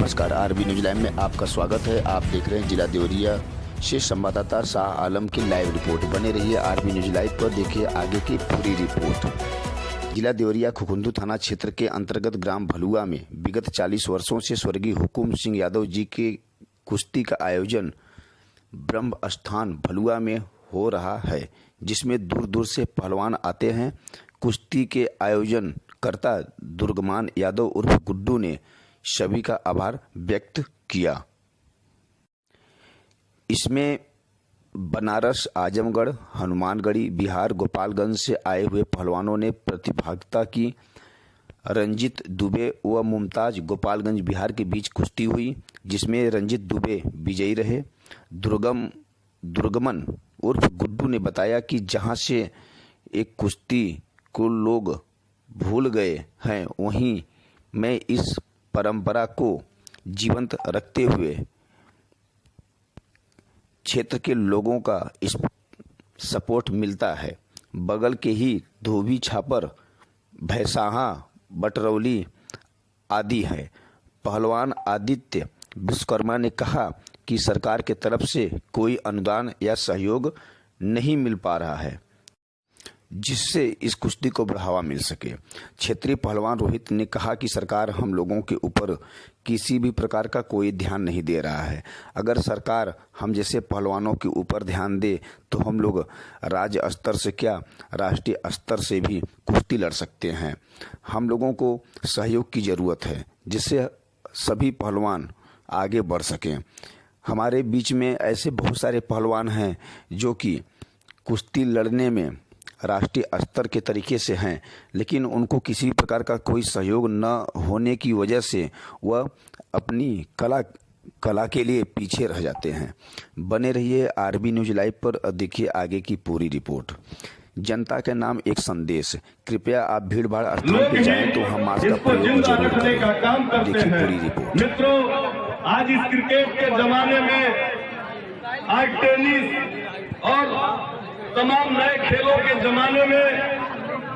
नमस्कार, RB news live में आपका स्वागत है। आप देख रहे हैं जिला देवरिया से संवाददाता शाह आलम की लाइव रिपोर्ट। बने रहिए आरबी न्यूज लाइव पर, देखिए आगे की पूरी रिपोर्ट। जिला देवरिया खुखुंदू थाना क्षेत्र के अंतर्गत ग्राम भलुआ में विगत 40 वर्षों से स्वर्गीय हुकुम सिंह यादव जी के कुश्ती का आयोजन ब्रह्म स्थान भलुआ में हो रहा है, जिसमें दूर दूर से पहलवान आते हैं। कुश्ती के आयोजन करता दुर्गमान यादव उर्फ गुड्डू ने सभी का आभार व्यक्त किया। इसमें बनारस, आजमगढ़, हनुमानगढ़ी, बिहार, गोपालगंज से आए हुए पहलवानों ने प्रतिभागिता की। रंजीत दुबे व मुमताज गोपालगंज बिहार के बीच कुश्ती हुई, जिसमें रंजीत दुबे विजयी रहे। दुर्गमन उर्फ गुड्डू ने बताया कि जहां से एक कुश्ती को लोग भूल गए हैं, वहीं मैं इस परंपरा को जीवंत रखते हुए क्षेत्र के लोगों का इस सपोर्ट मिलता है। बगल के ही धोबी, छापर, भैसाहा, बटरौली आदि हैं। पहलवान आदित्य विश्वकर्मा ने कहा कि सरकार के तरफ से कोई अनुदान या सहयोग नहीं मिल पा रहा है, जिससे इस कुश्ती को बढ़ावा मिल सके। क्षेत्रीय पहलवान रोहित ने कहा कि सरकार हम लोगों के ऊपर किसी भी प्रकार का कोई ध्यान नहीं दे रहा है। अगर सरकार हम जैसे पहलवानों के ऊपर ध्यान दे तो हम लोग राज्य स्तर से क्या, राष्ट्रीय स्तर से भी कुश्ती लड़ सकते हैं। हम लोगों को सहयोग की ज़रूरत है, जिससे सभी पहलवान आगे बढ़ सकें। हमारे बीच में ऐसे बहुत सारे पहलवान हैं जो कि कुश्ती लड़ने में राष्ट्रीय स्तर के तरीके से हैं, लेकिन उनको किसी प्रकार का कोई सहयोग न होने की वजह से वह अपनी कला के लिए पीछे रह जाते हैं। बने रहिए आरबी न्यूज लाइव पर, देखिए आगे की पूरी रिपोर्ट। जनता के नाम एक संदेश। कृपया आप भीड़ भाड़ स्थान पर जाएं तो हम मास्क का प्रयोग जरूर करें। देखिए पूरी रिपोर्ट। मित्रों, आज इस क्रिकेट के जमाने में आज टेनिस और तमाम नए खेलों के जमाने में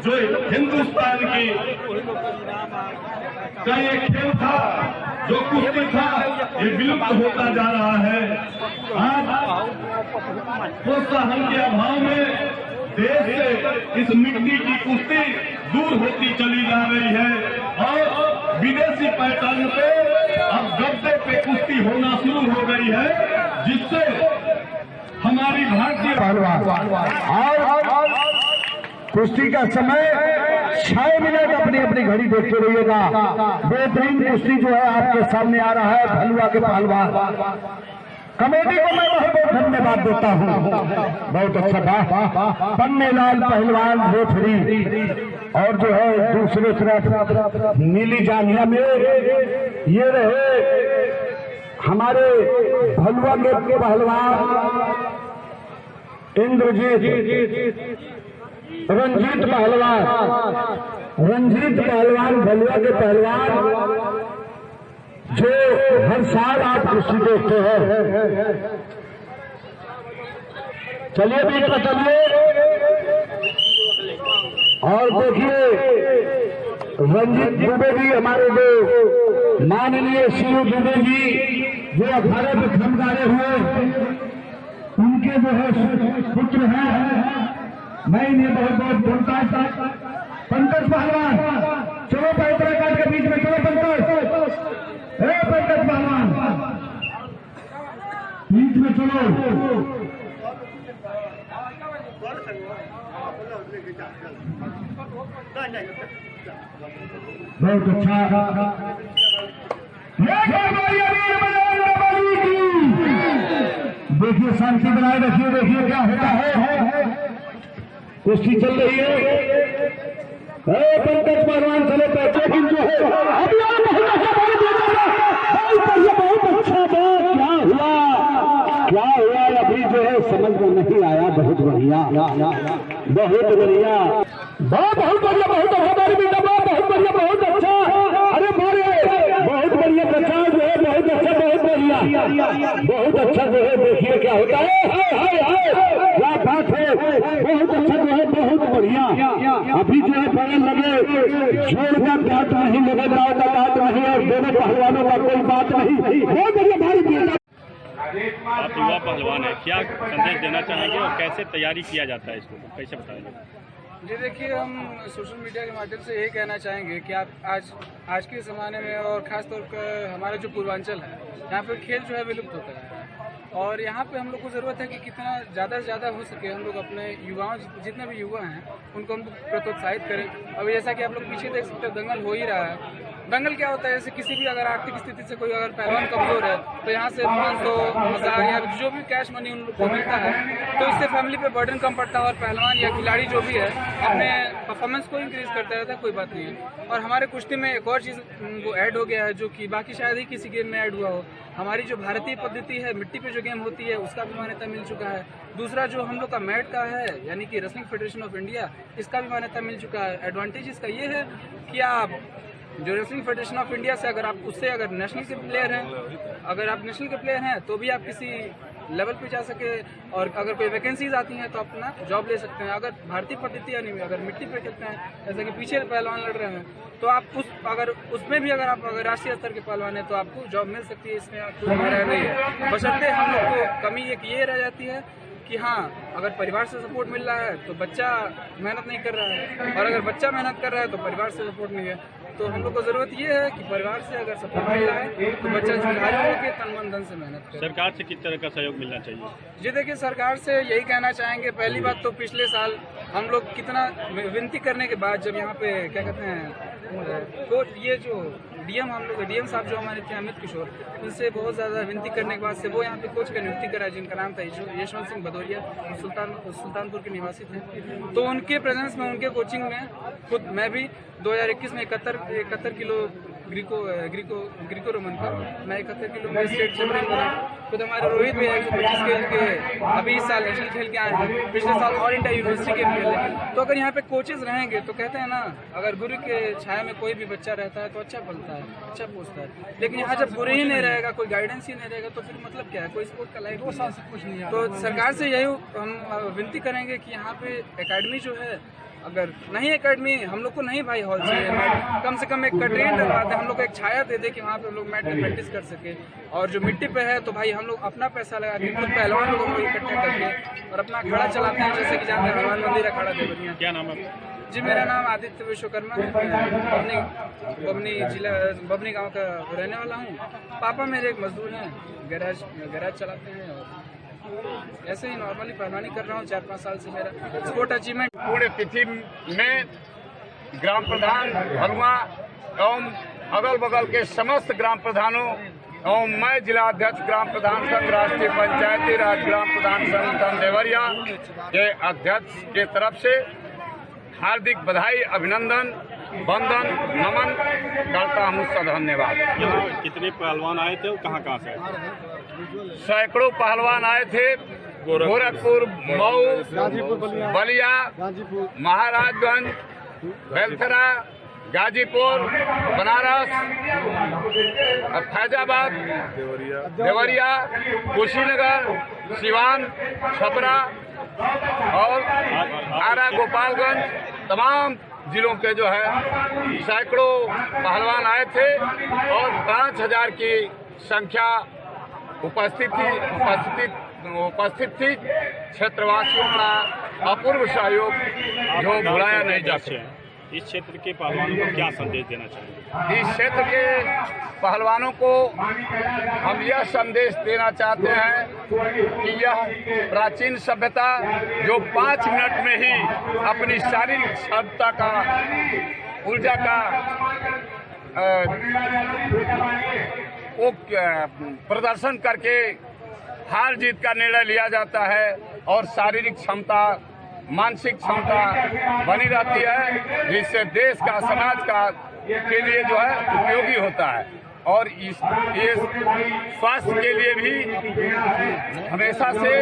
जो हिंदुस्तान की का ये खेल था, जो कुश्ती था, ये विलुप्त होता जा रहा है। आज प्रोत्साहन के अभाव में देश से इस मिट्टी की कुश्ती दूर होती चली जा रही है और विदेशी पैटर्न पे अब गद्दे पे कुश्ती होना शुरू हो गई है, जिससे हमारी भारतीय और कुश्ती का समय 6 मिनट अपनी अपनी घड़ी देखते रहिएगा। बेहतरीन कुश्ती जो है आपके सामने आ रहा है भलुआ के पहलवान। कमेटी को मैं बहुत बहुत धन्यवाद देता हूँ। बहुत अच्छा था। पन्नेलाल पहलवान रोथड़ी और जो है दूसरे तरफ नीली जांघिया में ये रहे हमारे भलुआ के पहलवान इंद्रजीत, रंजीत पहलवान भलुआ के पहलवान, जो हर साल आप कुश्ती देखते हैं। चलिए बीच में चलिए और देखिए रंजीत दुबे जी, हमारे जो माननीय सीयू दुबे जी जो अखाड़े में खमगारे हुए, उनके जो है पुत्र हैं। मैं इन्हें बहुत बहुत बोलता था। पंकज पहलवान, चलो पैतरा काट के बीच में चलो पंकज, पंकज पहलवान बीच में चलो। बहुत अच्छा। देखिए शांति बनाए रखिए। देखिए क्या होता है। कुश्ती चल रही है। पंकज पहलवान चले पैसे जो है अभी बहुत अच्छा क्या हुआ अभी जो है समझ में नहीं आया। बहुत बढ़िया, बहुत बढ़िया, बहुत बढ़िया, बहुत हमारी बेटा बहुत बढ़िया, बहुत अच्छा। अरे मारे बहुत बढ़िया बच्चा जो है, बहुत अच्छा, बहुत बढ़िया। बहुत अच्छा जो है, देखिए क्या होता है। क्या बात है, बहुत अच्छा जो है, बहुत बढ़िया। अभी जो है पैर लगे, जोड़ का बात नहीं, लगे दाव का बात नहीं, और दोनों पहलवानों का कोई बात नहीं। बहुत बढ़िया भारी। आप युवा पहलवान है, क्या संदेश देना चाहेंगे और कैसे तैयारी किया जाता है, इसको कैसे बताएंगे? जी देखिए, हम सोशल मीडिया के माध्यम से यही कहना चाहेंगे कि आप आज के ज़माने में और ख़ास तौर पर हमारा जो पूर्वांचल है, यहाँ पे खेल जो है विलुप्त होता है और यहाँ पे हम लोग को ज़रूरत है कि कितना ज़्यादा से ज़्यादा हो सके हम लोग अपने युवाओं, जितने भी युवा हैं उनको हम प्रोत्साहित करें। अभी जैसा कि आप लोग पीछे देख सकते हो, दंगल हो ही रहा है। दंगल क्या होता है, जैसे किसी भी अगर आर्थिक स्थिति से कोई अगर पहलवान कमजोर है तो यहाँ से 500,000 या जो भी कैश मनी उन लोग को मिलता है तो इससे फैमिली पे बर्डन कम पड़ता है और पहलवान या खिलाड़ी जो भी है अपने परफॉर्मेंस को इंक्रीज करता रहता है, कोई बात नहीं है। और हमारे कुश्ती में एक और चीज़ वो ऐड हो गया है जो कि बाकी शायद ही किसी गेम में ऐड हुआ हो। हमारी जो भारतीय पद्धति है, मिट्टी पे जो गेम होती है, उसका भी मान्यता मिल चुका है। दूसरा जो हम लोग का मैट का है, यानी कि रेसलिंग फेडरेशन ऑफ इंडिया, इसका भी मान्यता मिल चुका है। एडवांटेज इसका ये है कि आप जो रेसलिंग फेडरेशन ऑफ इंडिया से अगर आप उससे अगर नेशनल के प्लेयर हैं, अगर आप नेशनल के प्लेयर हैं तो भी आप किसी लेवल पे जा सके और अगर कोई वैकेंसीज आती हैं तो अपना जॉब ले सकते हैं। अगर भारतीय पद्धति यानी अगर मिट्टी पे खेलते हैं, जैसे कि पीछे पहलवान लड़ रहे हैं, तो आप उसमें भी अगर आप राष्ट्रीय स्तर के पहलवान हैं तो आपको जॉब मिल सकती है, इसमें कोई बुराई नहीं है। बशर्ते हम लोग को कमी एक ये रह जाती है कि हाँ, अगर परिवार से सपोर्ट मिल रहा है तो बच्चा मेहनत नहीं कर रहा है, और अगर बच्चा मेहनत कर रहा है तो परिवार से सपोर्ट नहीं है। तो हम लोग को ज़रूरत ये है कि परिवार से अगर सपोर्ट मिल रहा है तो बच्चा जुझारू होकर तन मन धन से मेहनत करे। सरकार से किस तरह का सहयोग मिलना चाहिए? जी देखिए, सरकार से यही कहना चाहेंगे, पहली बात तो पिछले साल हम लोग कितना विनती करने के बाद जब यहाँ पे क्या कहते हैं कोच, ये जो डीएम हम लोग डीएम साहब जो हमारे थे अमित किशोर, उनसे बहुत ज़्यादा विनती करने के बाद से वो यहाँ पे कोच का नियुक्ति करा, जिनका नाम था यशवंत सिंह भदौरिया, सुल्तानपुर के निवासी थे। तो उनके प्रेजेंस में, उनके कोचिंग में खुद मैं भी 2021 में 71 किलो ग्रीको रोमन का मैं 71 किलो में स्टेट चैंपियन बना। खुद हमारे रोहित भी 125 खेल के अभी इस साल नेशनल खेल के आए हैं, पिछले साल ऑल इंडिया यूनिवर्सिटी के खेले। तो अगर यहाँ पे कोचेज रहेंगे तो कहते हैं ना, अगर गुरु के छाया में कोई भी बच्चा रहता है तो अच्छा पलता है, अच्छा पहुँचता है। लेकिन यहाँ जब गुरु ही नहीं रहेगा, कोई गाइडेंस ही नहीं रहेगा, तो फिर मतलब क्या है, कोई स्पोर्ट का लाइफ 2 साल से कुछ नहीं है। तो सरकार से यही हम विनती करेंगे कि यहाँ पे एकेडमी जो है, अगर नहीं एकेडमी, हम लोग को नहीं भाई हॉल चाहिए, कम से कम एक ट्रेन डलवा दे, हम लोग को एक छाया दे दे कि वहाँ पे हम लोग मैट में प्रैक्टिस कर सके। और जो मिट्टी पे है तो भाई हम लोग अपना पैसा लगा के खुद पहलवान लोगों को इकट्ठा करके और अपना अखाड़ा चलाते हैं, जैसे कि जानते हैं हनुमान मंदिर अखाड़ा देवरिया। क्या नाम है? जी मेरा नाम आदित्य विश्वकर्मा है, बबनी गाँव का रहने वाला हूँ। पापा मेरे एक मजदूर हैं, गैराज चलाते हैं और ऐसे ही नॉर्मली पहलवानी कर रहा हूँ 4-5 साल से। मेरा स्पोर्ट अचीवमेंट पूरे तिथि में ग्राम प्रधान भलुआ एवं अगल बगल के समस्त ग्राम प्रधानों एवं मैं जिला अध्यक्ष ग्राम प्रधान संघ राष्ट्रीय पंचायती राज ग्राम प्रधान संगठन देवरिया के अध्यक्ष के तरफ से हार्दिक बधाई, अभिनंदन, वंदन, नमन करता हूँ। धन्यवाद। कितने पहलवान आए थे और कहाँ से आए थे? सैकड़ों पहलवान आए थे, गोरखपुर, मऊ, बलिया, महाराजगंज, बेलथरा, गाजीपुर, बनारस, फैजाबाद, देवरिया, कुशीनगर, सिवान, छपरा और आरा, गोपालगंज, तमाम जिलों के जो है सैकड़ों पहलवान आए थे और 5000 की संख्या उपस्थित थी। क्षेत्रवासियों का अपूर्व सहयोग जो भुलाया नहीं जा सकता। इस क्षेत्र के पहलवानों को क्या संदेश देना चाहिए? इस क्षेत्र के पहलवानों को हम यह संदेश देना चाहते हैं कि यह प्राचीन सभ्यता जो 5 मिनट में ही अपनी शारीरिक क्षमता का, ऊर्जा का वो प्रदर्शन करके हार जीत का निर्णय लिया जाता है और शारीरिक क्षमता, मानसिक क्षमता बनी रहती है, जिससे देश का, समाज का के लिए जो है उपयोगी होता है। और ये स्वास्थ्य के लिए भी हमेशा से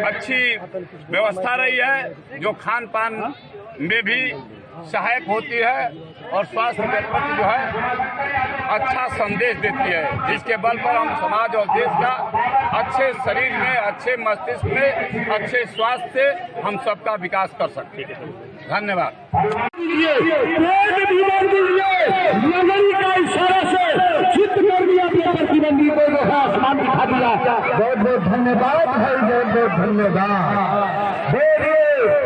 अच्छी व्यवस्था रही है, जो खान पान में भी सहायक होती है और स्वास्थ्य के प्रति जो है अच्छा संदेश देती है, जिसके बल पर हम समाज और देश का अच्छे शरीर में, अच्छे मस्तिष्क में, अच्छे स्वास्थ्य से हम सबका विकास कर सकते हैं। धन्यवाद। नगरी का इशारा से चित्त कर दिया अपने प्रतिबंधी को आसमान दिखा दिया। बहुत बहुत धन्यवाद भाई, बहुत बहुत धन्यवाद।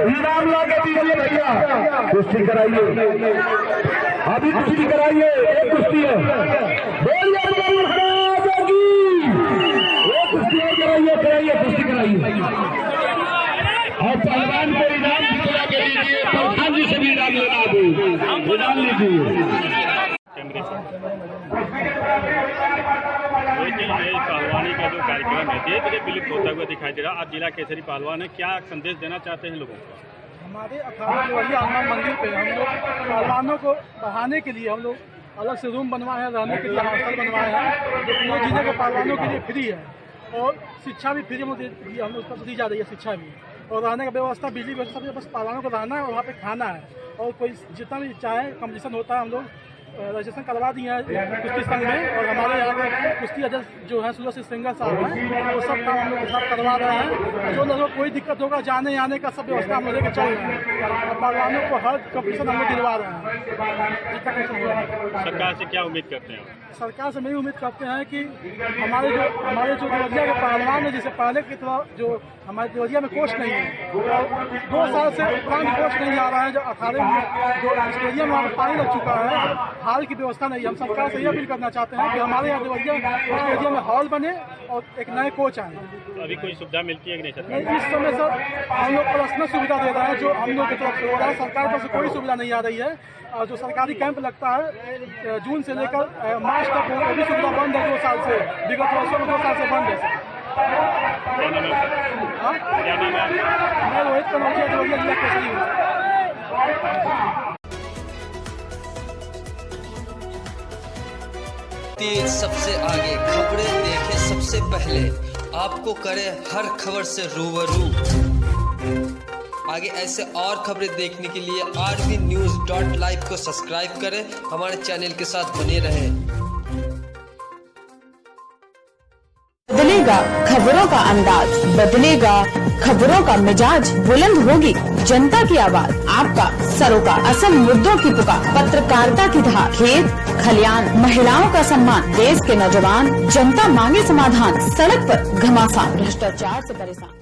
इनाम ला के दीजिए भैया, कुश्ती कराइए, अभी कुश्ती कराइए, एक कुश्ती है, बोलिए एक कुश्ती कराइए, कराइए कुश्ती कराइए, और पहलवान को इनाम दिला के दीजिए, प्रधान जी से भी इनाम लेना दो, इनाम लीजिए। पहलवानी का जो कार्यक्रम है धीरे धीरे विलुप्त होता हुआ दिखाई दे रहा। आप जिला केसरी पहलवान है, क्या संदेश देना चाहते हैं लोगों को? हमारे अखाड़ा देवरिया हनुमान मंदिर पे हम लोग पहलवानों को बढ़ाने के लिए हम लोग अलग से रूम बनवाए हैं, रहने के लिए हॉस्टल बनवाए हैं, जो पूरे जिले के पहलवानों के लिए फ्री है, और शिक्षा भी फ्री में हम लोग उसको दी जा रही है, शिक्षा भी, और रहने का व्यवस्था, बिजली व्यवस्था भी, बस पहलवानों को रहना है और वहाँ पे खाना है, और कोई जितना भी चाहे कंपटीशन होता है हम लोग रजिस्ट्रेशन करवा दिए हैं कुश्ती संघ में, और हमारे यहाँ के कुश्ती अध्यक्ष जो है सूरज सिंह सिंगर साहब हैं, वो सब काम हम लोग के साथ करवा रहे हैं। जो लोगों को कोई दिक्कत होगा जाने आने का सब व्यवस्था हम लोग लेकर चल रहे हैं, और पहलवानों को हर कंपटीशन हम लोग दिलवा रहे हैं। सरकार से क्या उम्मीद करते हैं? सरकार से यही उम्मीद करते हैं कि हमारे जो देवरिया के पहलवान है, जैसे पहले की तरह जो हमारे देवरिया में कोच नहीं है, और 2 साल से पुरानी कोच नहीं आ रहा है, जो अखाड़े में जो स्टेडियम में पानी लग चुका है, हॉल की व्यवस्था नहीं है। हम सरकार से यह अपील करना चाहते हैं कि हमारे यहाँ देवरिया स्टेडियम में हॉल बने और एक नए कोच आए। अभी कोई सुविधा मिलती है कि नहीं सरकार? इस समय सर हम लोग पर्सनल सुविधा दे रहे हैं, जो हम लोग की तरफ से हो रहा है, सरकार पर से कोई सुविधा नहीं आ रही है। और जो सरकारी कैंप लगता है जून से लेकर मार्च तक, वो भी सुविधा बंद है 2 साल से, विगत वर्षों में 2 साल से बंद है। मैं रोहित कनौजिया देवरिया जिला केसरी हूँ। तेज सबसे आगे, खबरें देखें सबसे पहले, आपको करे हर खबर से रूबरू। आगे ऐसे और खबरें देखने के लिए RVnews.live को सब्सक्राइब करें, हमारे चैनल के साथ बने रहें। बदलेगा खबरों का अंदाज, बदलेगा खबरों का मिजाज, बुलंद होगी जनता की आवाज, आपका सरोकार, असल मुद्दों की पुकार, पत्रकारिता की धार, खेत खलियान, महिलाओं का सम्मान, देश के नौजवान, जनता मांगे समाधान, सड़क पर घमासान, भ्रष्टाचार से परेशान।